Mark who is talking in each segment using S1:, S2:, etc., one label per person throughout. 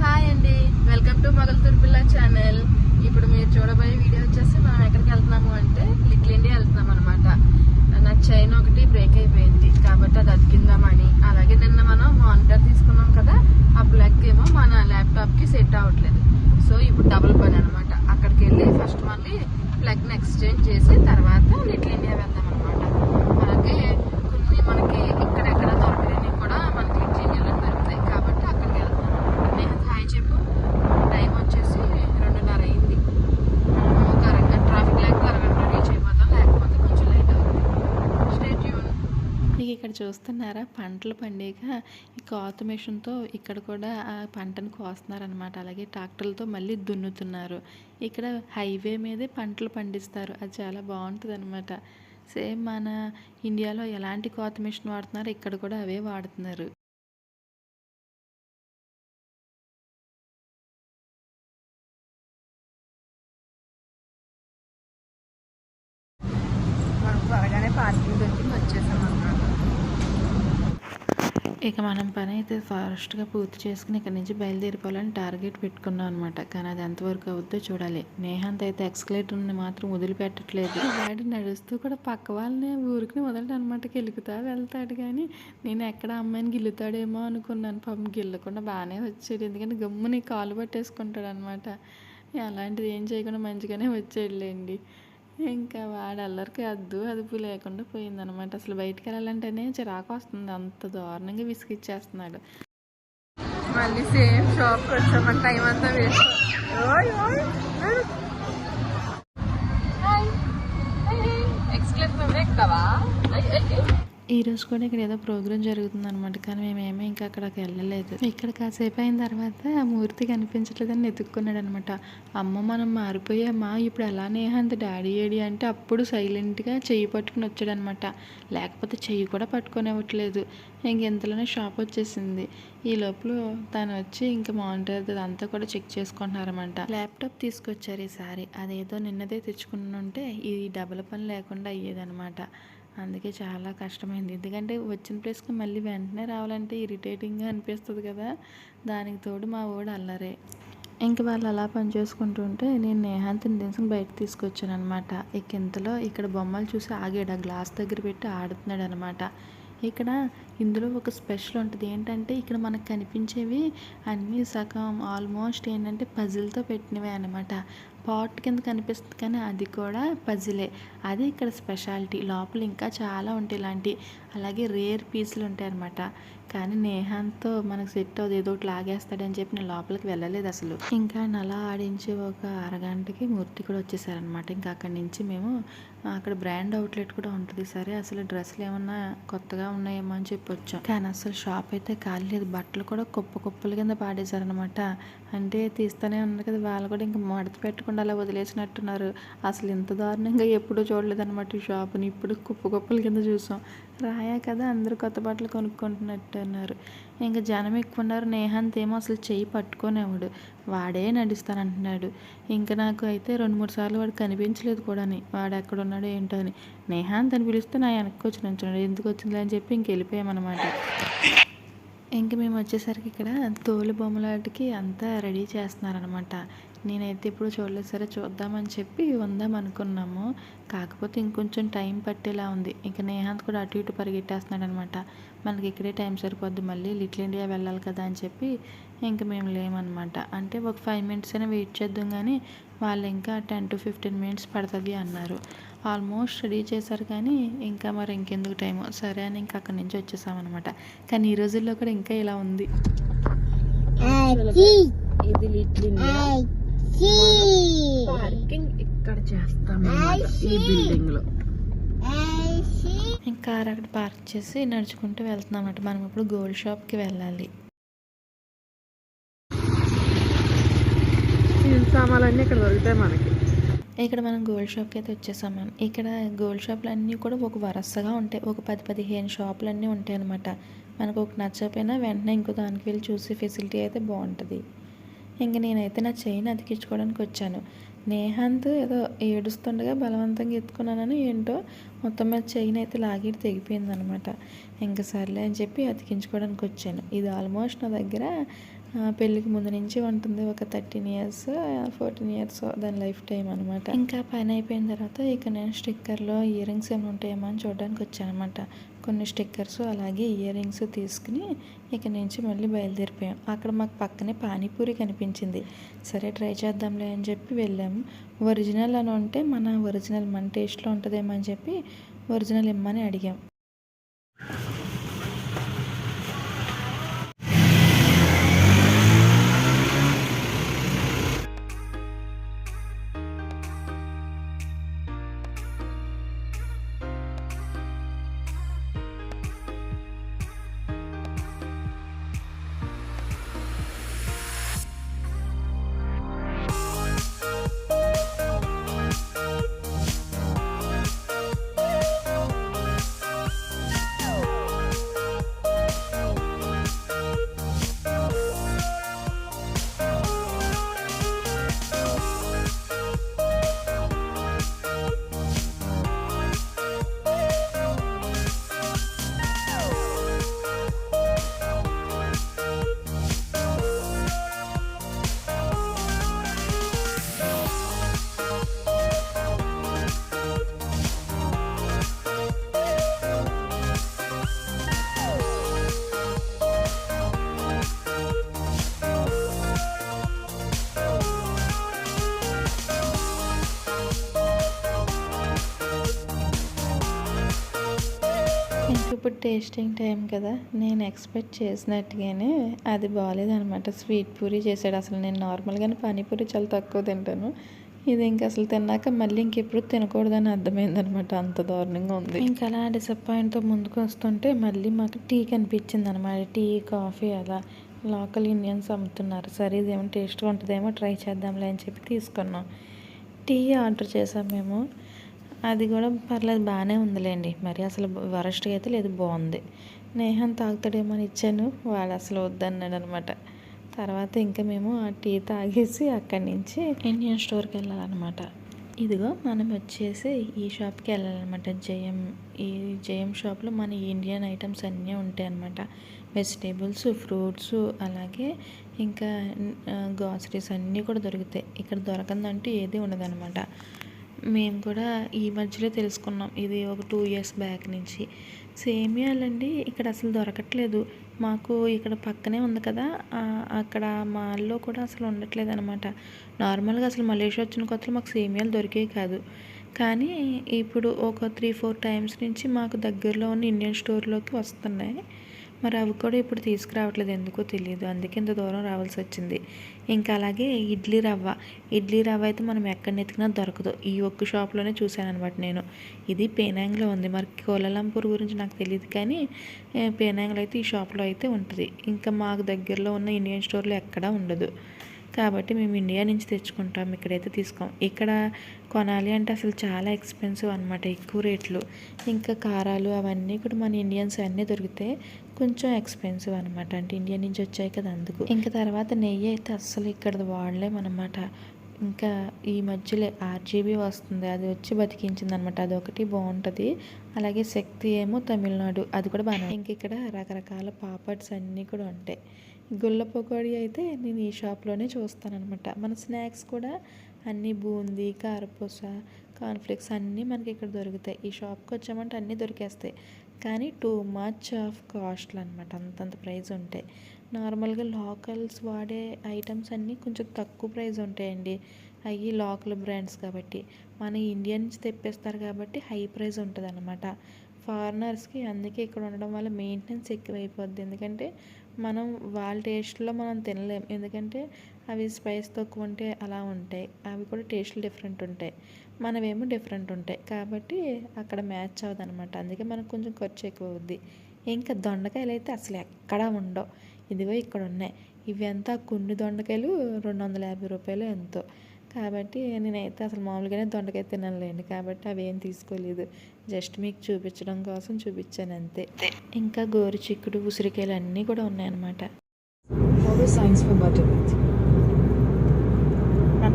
S1: Hi అండి, welcome to Mogalthur పిల్ల channel. ఇప్పుడు మీరు చూడబోయే వీడియో వచ్చేసి మనం ఎక్కడికి వెళ్తున్నాము అంటే లిటిల్ ఇండియా వెళ్తున్నాం అనమాట. నా చైన్ ఒకటి బ్రేక్ అయిపోయింది కాబట్టి అది అతికిందామని. అలాగే నిన్న మనం మానిటర్ తీసుకున్నాం కదా, ఆ ప్లగ్ ఏమో మన ల్యాప్టాప్ కి సెట్ అవ్వట్లేదు. సో ఇప్పుడు డబుల్ పని అనమాట. అక్కడికి వెళ్ళి ఫస్ట్ మళ్ళీ ప్లగ్ ని ఎక్స్చేంజ్ చేసి తర్వాత లిటిల్ ఇండియా వెళ్దాం అనమాట. అలాగే కొన్ని మనకి ఇక్కడెక్కడ దొరకలేని కూడా మనకి లిటిల్ ఇండియాలో దొరుకుతాయి కాబట్టి అక్కడికి వెళ్తాం. నేను హాయ్ చెప్పు. టైం వచ్చేసి 2:30 అయింది. ఒక అరగంట ట్రాఫిక్ లేకపోతే అరగంట రీచ్ అయిపోతాం, లేకపోతే కొంచెం లేట్ అవుతుంది. Stay tune.
S2: మీకు ఇక్కడ చూస్తున్నారా, పంటలు పండిక ఈ కోత మిషన్తో ఇక్కడ కూడా ఆ పంటను కోస్తున్నారనమాట. అలాగే ట్రాక్టర్లతో మళ్ళీ దున్నుతున్నారు. ఇక్కడ హైవే మీదే పంటలు పండిస్తారు. అది చాలా బాగుంటుంది అనమాట. సేమ్ మన ఇండియాలో ఎలాంటి కోత మిషన్ వాడుతున్నారో ఇక్కడ కూడా అవే వాడుతున్నారు.
S1: మనం త్వరగానే పార్కింగ్ దొరికి వచ్చేసాం అన్నమాట.
S2: ఇక మనం పని అయితే ఫాస్ట్గా పూర్తి చేసుకుని ఇక్కడ నుంచి బయలుదేరిపోవాలని టార్గెట్ పెట్టుకున్నాం అనమాట. కానీ అది ఎంతవరకు అవుద్దో చూడాలి. నేహంత్ అయితే ఎక్స్కలేటర్ని మాత్రం వదిలిపెట్టట్లేదు. వాడు నడుస్తూ కూడా పక్క వాళ్ళని ఊరికి వదలడం అనమాట. గిలుకుతా వెళ్తాడు, కానీ నేను ఎక్కడ అమ్మాయిని గిల్లుతాడేమో అనుకున్నాను. పాపం గిల్లకుండా బాగానే వచ్చాడు, ఎందుకంటే గమ్ముని కాలు పట్టేసుకుంటాడు అనమాట. అలాంటిది ఏం చేయకుండా మంచిగానే వచ్చాడులేండి. ఇంకా వాడు అల్లరికి అదుపు లేకుండా పోయిందనమాట. అసలు బయటికి వెళ్ళాలంటేనే చిరాకు వస్తుంది, అంత దారుణంగా విసిగిచ్చేస్తున్నాడు.
S1: మళ్ళీ సేమ్ షాప్కి వచ్చామని టైం అంతా వేస్ట్. ఎక్స్క్లేటర్ ఎక్కుతావా?
S2: ఈరోజు కూడా ఇక్కడ ఏదో ప్రోగ్రామ్ జరుగుతుందనమాట, కానీ మేమేమీ ఇంకా అక్కడికి వెళ్ళలేదు. ఇక్కడ కాసేపు అయిన తర్వాత ఆ మూర్తి కనిపించట్లేదని ఎత్తుక్కున్నాడు అనమాట. అమ్మ మనం మారిపోయామా, ఇప్పుడు ఎలానే అంత డాడీ ఏడి అంటే అప్పుడు సైలెంట్గా చెయ్యి పట్టుకుని వచ్చాడనమాట. లేకపోతే చెయ్యి కూడా పట్టుకొనివ్వట్లేదు. ఇంకెంతలోనే షాప్ వచ్చేసింది. ఈ లోపల తను వచ్చి ఇంకా మానిటర్ అదంతా కూడా చెక్ చేసుకుంటున్నారన్నమాట. ల్యాప్టాప్ తీసుకొచ్చారు ఈసారి. అదేదో నిన్నదే తెచ్చుకుంటుంటే ఈ డబుల్ పని లేకుండా అయ్యేదనమాట. అందుకే చాలా కష్టమైంది. ఎందుకంటే వచ్చిన ప్లేస్కి మళ్ళీ వెంటనే రావాలంటే ఇరిటేటింగ్గా అనిపిస్తుంది కదా. దానికి తోడు మా వాడు అల్లరే. ఇంక వాళ్ళు అలా పని చేసుకుంటుంటే నేను నేహాంత్ని దించుకుని బయటకు తీసుకొచ్చాను అనమాట. ఇంతలో ఇక్కడ బొమ్మలు చూసి ఆగాడు, ఆ గ్లాస్ దగ్గర పెట్టి ఆడుతున్నాడు అనమాట. ఇక్కడ ఇందులో ఒక స్పెషల్ ఉంటుంది. ఏంటంటే ఇక్కడ మనకు కనిపించేవి అన్నీ సగం ఆల్మోస్ట్ ఏంటంటే పజిల్తో పెట్టినవే అనమాట. పాట్ కింద కనిపిస్తుంది కానీ అది కూడా పజిలే. అది ఇక్కడ స్పెషాలిటీ. లోపల ఇంకా చాలా ఉంటాయి ఇలాంటి. అలాగే రేర్ పీసులు ఉంటాయి అనమాట. కానీ నేహాంత్తో మనకు సెట్ అవుతుంది, ఏదో ఒకటి లాగేస్తాడని చెప్పి నేను లోపలికి వెళ్ళలేదు అసలు. ఇంకా అలా ఆడించి ఒక అరగంటకి మూర్తి కూడా వచ్చేసారనమాట. ఇంకా అక్కడి నుంచి మేము అక్కడ బ్రాండ్ అవుట్లెట్ కూడా ఉంటుంది. సరే అసలు డ్రెస్సులు ఏమన్నా కొత్తగా ఉన్నాయేమో అని చెప్పి వచ్చాం. కానీ అసలు షాప్ అయితే ఖాళీ లేదు. బట్టలు కూడా కుప్పల కింద పాడేశారనమాట. అంటే తీస్తూనే ఉన్నారు కదా, వాళ్ళు కూడా ఇంకా మడత పెట్టకుండా అలా వదిలేసినట్టున్నారు. అసలు ఇంత దారుణంగా ఎప్పుడూ చూడలేదన్నమాట ఈ షాప్ని. ఇప్పుడు కుప్పల కింద చూసాం. రాయా కదా అందరూ కొత్త బట్టలు కొనుక్కుంటున్నట్టు అన్నారు. ఇంకా జనం ఎక్కువ ఉన్నారు. నేహాంత్ ఏమో అసలు చెయ్యి పట్టుకునేవాడు, వాడే నడుస్తానంటున్నాడు. ఇంకా నాకు అయితే 2-3 సార్లు వాడు కనిపించలేదు కూడా, వాడు ఎక్కడ ఉన్నాడో ఏంటో అని. నేహాంత్ అని పిలిస్తే నా వెనక్కి వచ్చి నుంచున్నాడు. ఎందుకు వచ్చింది అని చెప్పి ఇంక వెళ్ళిపోయామన్నమాట. ఇంక మేము వచ్చేసరికి ఇక్కడ తోలు బొమ్మలాటికి అంతా రెడీ చేస్తున్నారనమాట. నేనైతే ఇప్పుడు చూడలేదు. సరే చూద్దామని చెప్పి ఉందాం అనుకున్నాము. కాకపోతే ఇంకొంచెం టైం పట్టేలా ఉంది. ఇంకా నేహాంత్ కూడా అటు ఇటు పరిగెట్టేస్తున్నాడు అనమాట. మనకి ఇక్కడే టైం సరిపోద్ది, మళ్ళీ లిటిల్ ఇండియా వెళ్ళాలి కదా అని చెప్పి ఇంక మేము లేమన్నమాట. అంటే ఒక 5 మినిట్స్ అయినా వెయిట్ చేద్దాం, కానీ వాళ్ళు ఇంకా 10 to 15 మినిట్స్ పడుతుంది అన్నారు. ఆల్మోస్ట్ రెడీ చేశారు, కానీ ఇంకా మరి ఇంకెందుకు టైము సరే అని ఇంకా అక్కడి నుంచి వచ్చేసామన్నమాట. కానీ ఈ రోజుల్లో కూడా ఇంకా ఇలా ఉంది.
S1: ఇది లిటిల్ ఇండియా పార్కింగ్ ఇక్కడ చేస్తాము ఈ బిల్డింగ్ లో.
S2: ఇంకా కార్ అక్కడ పార్క్ చేసి నడుచుకుంటూ వెళ్తున్నాం అన్నమాట. మనం ఇప్పుడు గోల్డ్ షాప్కి వెళ్ళాలి.
S1: సామాన్లన్నీ ఇక్కడ దొరుకుతాయి మనకి.
S2: ఇక్కడ మనం గోల్డ్ షాప్కి అయితే వచ్చేసాము. ఇక్కడ గోల్డ్ షాపులు అన్నీ కూడా ఒక వరుసగా ఉంటాయి. ఒక 10-15 షాపులు అన్నీ ఉంటాయి అన్నమాట. మనకు ఒక నచ్చకపోయినా వెంటనే ఇంకో దానికి వెళ్ళి చూసి ఫెసిలిటీ అయితే బాగుంటుంది. ఇంక నేనైతే నా చైన్ అతికించుకోవడానికి వచ్చాను. నేహాంత్ ఏదో ఏడుస్తుండగా బలవంతంగా ఎత్తుకున్నానని ఏంటో మొత్తం మీద చైన్ అయితే లాగి తెగిపోయింది అనమాట. ఇంకా సర్లే అని చెప్పి అతికించుకోవడానికి వచ్చాను. ఇది ఆల్మోస్ట్ నా దగ్గర పెళ్ళికి ముందు నుంచి ఉంటుంది. ఒక 13 years 14 years దాని లైఫ్ టైం అనమాట. ఇంకా పని అయిపోయిన తర్వాత ఇక నేను స్టిక్కర్లో ఇయర్ రింగ్స్ ఏమైనా ఉంటాయేమో అని చూడడానికి వచ్చాను అనమాట. కొన్ని స్టిక్కర్స్ అలాగే ఇయర్ రింగ్స్ తీసుకుని ఇక నుంచి మళ్ళీ బయలుదేరిపోయాం. అక్కడ మాకు పక్కనే పానీపూరి కనిపించింది. సరే ట్రై చేద్దాంలే అని చెప్పి వెళ్ళాము. ఒరిజినల్ అని ఉంటే మన ఒరిజినల్ మన టేస్ట్లో ఉంటుందేమో అని చెప్పి ఒరిజినల్ ఇమ్మని అడిగాం. ఇప్పుడు టేస్టింగ్ టైం కదా, నేను ఎక్స్పెక్ట్ చేసినట్టుగానే అది బాగాలేదనమాట. స్వీట్ పూరి చేశాడు. అసలు నేను నార్మల్గానే పానీపూరి చాలా తక్కువ తింటాను. ఇది ఇంక అసలు తిన్నాక మళ్ళీ ఇంకెప్పుడు తినకూడదని అర్థమైందనమాట. అంత దారుణంగా ఉంది. ఇంకా అలా డిసప్పాయింట్తో ముందుకు వస్తుంటే మళ్ళీ మాకు టీ కనిపించింది అనమాట. టీ కాఫీ అలా లోకల్ ఇండియన్స్ అమ్ముతున్నారు. సరే ఇదేమో టేస్ట్గా ఉంటుందేమో ట్రై చేద్దాంలే అని చెప్పి తీసుకున్నాం. టీ ఆర్డర్ చేసాం మేము. అది కూడా పర్లేదు, బాగానే ఉందిలేండి. మరి అసలు వరస్ట్గా అయితే లేదు, బాగుంది. నేహన్ తాగుతాడేమో అని ఇచ్చాను, వాడు అసలు వద్దన్నాడు అనమాట. తర్వాత ఇంకా మేము ఆ టీ తాగేసి అక్కడి నుంచి ఇండియన్ స్టోర్కి వెళ్ళాలన్నమాట. ఇదిగో మనం వచ్చేసి ఈ షాప్కి వెళ్ళాలన్నమాట. ఈ జయం షాప్లో మన ఇండియన్ ఐటమ్స్ అన్నీ ఉంటాయి అన్నమాట. వెజిటేబుల్స్, ఫ్రూట్స్, అలాగే ఇంకా గ్రాసరీస్ అన్నీ కూడా దొరుకుతాయి. ఇక్కడ దొరకందంటూ ఏది ఉండదన్నమాట. మేము కూడా ఈ మధ్యలో తెలుసుకున్నాం, ఇది ఒక 2 years బ్యాక్ నుంచి. సేమియాలండి ఇక్కడ అసలు దొరకట్లేదు. మాకు ఇక్కడ పక్కనే ఉంది కదా, అక్కడ మాల్లో కూడా అసలు ఉండట్లేదు అనమాట. నార్మల్గా అసలు మలేషియా వచ్చిన కొత్తలో మాకు సేమియాలు దొరికేవి కాదు. కానీ ఇప్పుడు ఒక 3-4 times నుంచి మాకు దగ్గరలో ఉన్న ఇండియన్ స్టోర్లోకి వస్తున్నాయి. మరి అవి కూడా ఇప్పుడు తీసుకురావట్లేదు, ఎందుకో తెలియదు. అందుకే ఇంత దూరం రావాల్సి వచ్చింది. ఇంకా అలాగే ఇడ్లీ రవ్వ అయితే మనం ఎక్కడ నెతికినా దొరకదు. ఈ ఒక్క షాప్లోనే చూశాను అనమాట నేను. ఇది పేనాంగ్లో ఉంది. మరి కోలాలంపూర్ గురించి నాకు తెలియదు, కానీ పేనాంగ్లో అయితే ఈ షాప్లో అయితే ఉంటుంది. ఇంకా మాకు దగ్గరలో ఉన్న ఇండియన్ స్టోర్లో ఎక్కడా ఉండదు. కాబట్టి మేము ఇండియా నుంచి తెచ్చుకుంటాం, ఇక్కడైతే తీసుకోం. ఇక్కడ కొనాలి అంటే అసలు చాలా ఎక్స్పెన్సివ్ అనమాట, ఎక్కువ రేట్లు. ఇంకా కారాలు అవన్నీ కూడా మన ఇండియన్స్ అన్నీ దొరికితే కొంచెం ఎక్స్పెన్సివ్ అనమాట. అంటే ఇండియా నుంచి వచ్చాయి కదా, అందుకు. ఇంకా తర్వాత నెయ్యి అయితే అస్సలు ఇక్కడ వాడలేమన్నమాట. ఇంకా ఈ మధ్యలో RGB వస్తుంది, అది వచ్చి బతికించింది అనమాట. అదొకటి బాగుంటుంది. అలాగే శక్తి ఏమో తమిళనాడు, అది కూడా బాగా. ఇంక ఇక్కడ రకరకాల పాపడ్స్ అన్నీ కూడా ఉంటాయి. గుల్ల పకోడీ అయితే నేను ఈ షాప్లోనే చూస్తానన్నమాట. మన స్నాక్స్ కూడా అన్నీ బూందీ, కారపూస, కార్న్ఫ్లేక్స్ అన్నీ మనకి ఇక్కడ దొరుకుతాయి. ఈ షాప్కి వచ్చామంటే అన్నీ దొరికేస్తాయి. కానీ టూ మచ్ ఆఫ్ కాస్ట్లు అనమాట, అంతంత ప్రైస్ ఉంటాయి. నార్మల్గా లోకల్స్ వాడే ఐటమ్స్ అన్నీ కొంచెం తక్కువ ప్రైస్ ఉంటాయండి. అవి లోకల్ బ్రాండ్స్ కాబట్టి. మన ఇండియా నుంచి తెప్పేస్తారు కాబట్టి హై ప్రైస్ ఉంటుంది అనమాట ఫారినర్స్కి. అందుకే ఇక్కడ ఉండడం వల్ల మెయింటెనెన్స్ ఎక్కువైపోద్ది. ఎందుకంటే మనం వాళ్ళ టేస్ట్లో మనం తినలేం, ఎందుకంటే అవి స్పైస్ తక్కువ ఉంటే అలా ఉంటాయి. అవి కూడా టేస్ట్లు డిఫరెంట్ ఉంటాయి, మనవేమో డిఫరెంట్ ఉంటాయి. కాబట్టి అక్కడ మ్యాచ్ అవ్వదు అనమాట. అందుకే మనకు కొంచెం ఖర్చు ఎక్కువ అవుద్ది. ఇంకా దొండకాయలు అయితే అసలు ఎక్కడా ఉండవు. ఇదిగో ఇక్కడ ఉన్నాయి. ఇవి ఎంత కొన్ని దొండకాయలు 250 రూపాయలు ఎంతో. కాబట్టి నేనైతే అసలు మామూలుగానే దొండకాయ తినలేండి, కాబట్టి అవి ఏం తీసుకోలేదు. జస్ట్ మీకు చూపించడం కోసం చూపించాను అంతే. ఇంకా గోరు చిక్కుడు, ఉసిరికాయలు అన్నీ కూడా ఉన్నాయన్నమాట.
S3: Follow signs for buttermilk.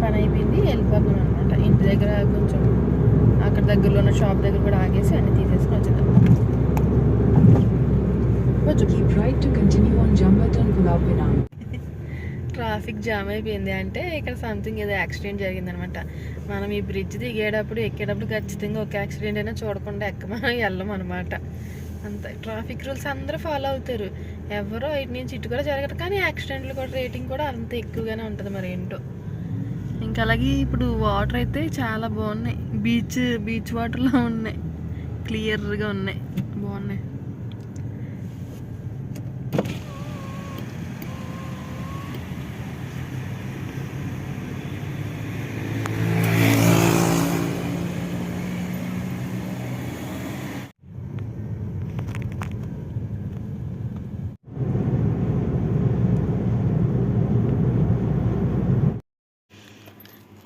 S1: పని అయిపోయింది, వెళ్ళిపోతున్నాం అనమాట. ఇంటి దగ్గర కొంచెం అక్కడ దగ్గరలో ఉన్న షాప్ దగ్గర కూడా ఆగేసి అన్ని తీసేసుకుని వచ్చేద్దాం. ట్రాఫిక్ జామ్ అయిపోయింది అంటే ఇక్కడ సంథింగ్ ఏదో యాక్సిడెంట్ జరిగిందనమాట. మనం ఈ బ్రిడ్జ్ దిగేటప్పుడు ఎక్కేటప్పుడు ఖచ్చితంగా ఒక యాక్సిడెంట్ అయినా చూడకుండా వెళ్ళం అనమాట. అంత ట్రాఫిక్ రూల్స్ అందరూ ఫాలో అవుతారు, ఎవరో ఇటు నుంచి ఇటు కూడా జరగదు. కానీ యాక్సిడెంట్లు కూడా రేటింగ్ కూడా అంత ఎక్కువగానే ఉంటుంది మరి ఏంటో. ఇంకా అలాగే ఇప్పుడు వాటర్ అయితే చాలా బాగున్నాయి, బీచ్ వాటర్లో ఉన్నాయి, క్లియర్గా ఉన్నాయి, బాగున్నాయి.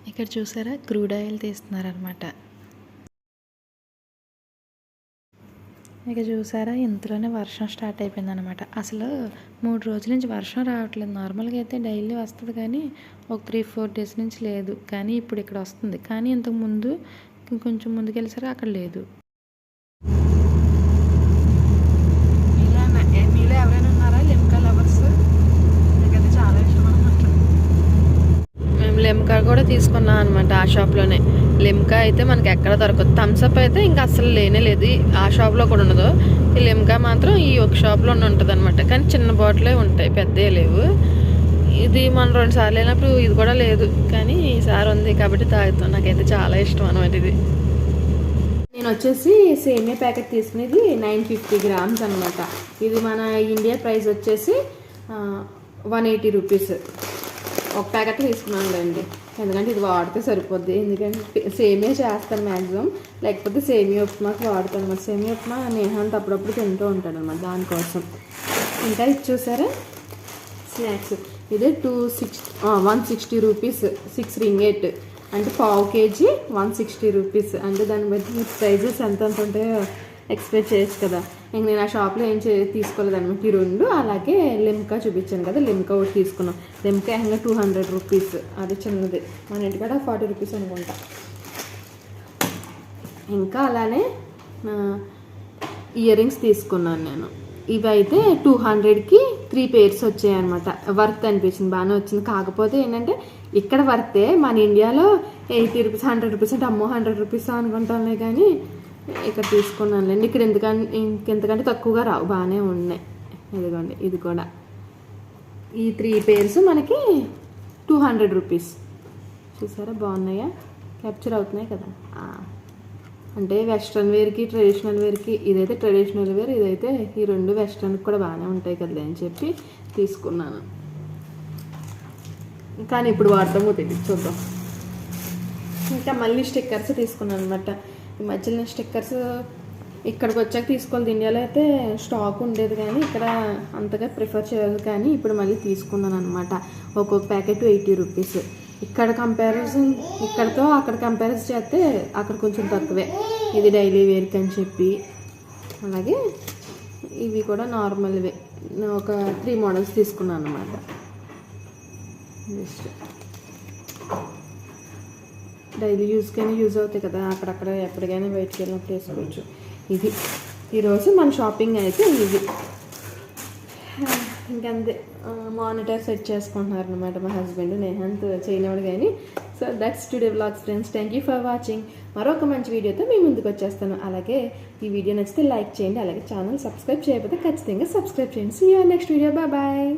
S2: ఇక్కడ చూసారా క్రూడ్ ఆయిల్ తీస్తున్నారనమాట. ఇక చూసారా ఇంతలోనే వర్షం స్టార్ట్ అయిపోయింది అనమాట. అసలు 3 రోజుల నుంచి వర్షం రావట్లేదు. నార్మల్గా అయితే డైలీ వస్తుంది కానీ ఒక 3-4 డేస్ నుంచి లేదు. కానీ ఇప్పుడు ఇక్కడ వస్తుంది. కానీ ఇంతకు ముందు కొంచెం ముందుకెళ్ళేసరికి అక్కడ లేదు.
S1: మీలో ఎవరైనా ఉన్నారా లిమ్కా లవర్స్? నాకైతే చాలా ఇష్టం అనమాట. మేము లిమ్కా కూడా తీసుకున్నాం అనమాట ఆ షాప్లోనే. లిమ్కా అయితే మనకి ఎక్కడ దొరకదు. థమ్స్అప్ అయితే ఇంకా అసలు లేనే లేదు, ఆ షాప్లో కూడా ఉండదు. ఈ లిమ్కా మాత్రం ఈ ఒక షాప్లోనే ఉంటుంది అనమాట. కానీ చిన్న బాటిలే ఉంటాయి, పెద్దవి లేవు. ఇది మనం 2 సార్లు అయినప్పుడు ఇది కూడా లేదు, కానీ ఈసారి ఉంది కాబట్టి తాగుతాం. నాకైతే చాలా ఇష్టం అనమాట ఇది. నేను వచ్చేసి సేమియా ప్యాకెట్ తీసుకునేది 950 grams అనమాట. ఇది మన ఇండియా ప్రైస్ వచ్చేసి 180 రూపీస్. ఒక ప్యాకెట్ తీసుకున్నాను అండి, ఎందుకంటే ఇది వాడితే సరిపోద్ది. ఎందుకంటే సేమియా చేస్తాను మ్యాక్సిమం, లేకపోతే సేమియా ఉప్మాకి వాడతాను అనమాట. సేమియా ఉప్మా నేహాంత్ అప్పుడప్పుడు తింటూ ఉంటాను అనమాట, దానికోసం. ఇంకా ఇది చూసారా స్నాక్స్, ఇదే 160 రూపీస్, 6 రింగేట్ అంటే పావు కేజీ 160 రూపీస్. అంటే దాన్ని బట్టి మీ ప్రైజెస్ ఎంత ఉంటాయో ఎక్స్పెక్ట్ చేయొచ్చు కదా. ఇంక నేను ఆ షాప్లో ఏం తీసుకోలేదు అనమాట. ఈ 2 అలాగే లిమ్కా చూపించాను కదా, లిమ్కా ఒకటి తీసుకున్నాం. లిమ్కా ఏకంగా 200 రూపీస్, అది చిన్నది. మన ఇంటికాడ 40 రూపీస్ అనుకుంటా. ఇంకా అలానే ఇయర్ రింగ్స్ తీసుకున్నాను నేను. ఇవి అయితే 200కి 3 pairs వచ్చాయి అనమాట. వర్త్ అనిపించింది, బాగానే వచ్చింది. కాకపోతే ఏంటంటే ఇక్కడ వర్తే, మన ఇండియాలో 80 రూపీస్ 100 రూపీస్ అంటే అమ్మో 100 రూపీస్ అనుకుంటానే, కానీ ఇక్కడ తీసుకున్నానులేండి. ఇక్కడ ఇంకెంతకంటే తక్కువగా రావు, బాగానే ఉన్నాయి. ఇదిగోండి, ఇది కూడా ఈ 3 pairs మనకి 200 రూపీస్. చూసారా బాగున్నాయా, క్యాప్చర్ అవుతున్నాయి కదా. అంటే వెస్ట్రన్ వేర్కి ట్రెడిషనల్ వేర్కి, ఇదైతే ట్రెడిషనల్ వేర్, ఇదైతే ఈ 2 వెస్ట్రన్కి కూడా బాగానే ఉంటాయి కదా అని చెప్పి తీసుకున్నాను. కానీ ఇప్పుడు వాడతామో తెలియదు, చూద్దాం. ఇంకా మళ్ళీ స్టిక్కర్స్ తీసుకున్నాను అనమాట. ఈ మధ్యలో స్టిక్కర్స్ ఇక్కడికి వచ్చాక తీసుకోలేదు. ఇండియాలో అయితే స్టాక్ ఉండేది కానీ ఇక్కడ అంతగా ప్రిఫర్ చేయలేదు, కానీ ఇప్పుడు మళ్ళీ తీసుకున్నాను అనమాట. ఒక్కొక్క ప్యాకెట్ 80 రూపీస్. ఇక్కడ కంపారిజన్, ఇక్కడతో అక్కడ కంపారిజన్ చేస్తే అక్కడ కొంచెం తక్కువే. ఇది డైలీ వేర్కి అని చెప్పి. అలాగే ఇవి కూడా నార్మల్వే, ఒక 3 మోడల్స్ తీసుకున్నాను అనమాట. జస్ట్ డైలీ యూస్కైనా యూజ్ అవుతాయి కదా, అక్కడక్కడ ఎప్పటికైనా బయటికి వెళ్ళినప్పుడు వేసుకోవచ్చు. ఇది ఈరోజు మన షాపింగ్ అయితే ఇది. ఇంకంతే, మానిటర్ సెట్ చేసుకుంటున్నారు అనమాట మా హస్బెండ్. నేహాంత్ చేయనివాడు కానీ. So that's today vlogs friends. Thank you for watching. మరొక మంచి వీడియోతో మీ ముందుకు వచ్చేస్తాను. అలాగే ఈ వీడియో నచ్చితే లైక్ చేయండి, అలాగే ఛానల్ సబ్స్క్రైబ్ చేయకపోతే ఖచ్చితంగా సబ్స్క్రైబ్ చేయండి. See you next video, bye.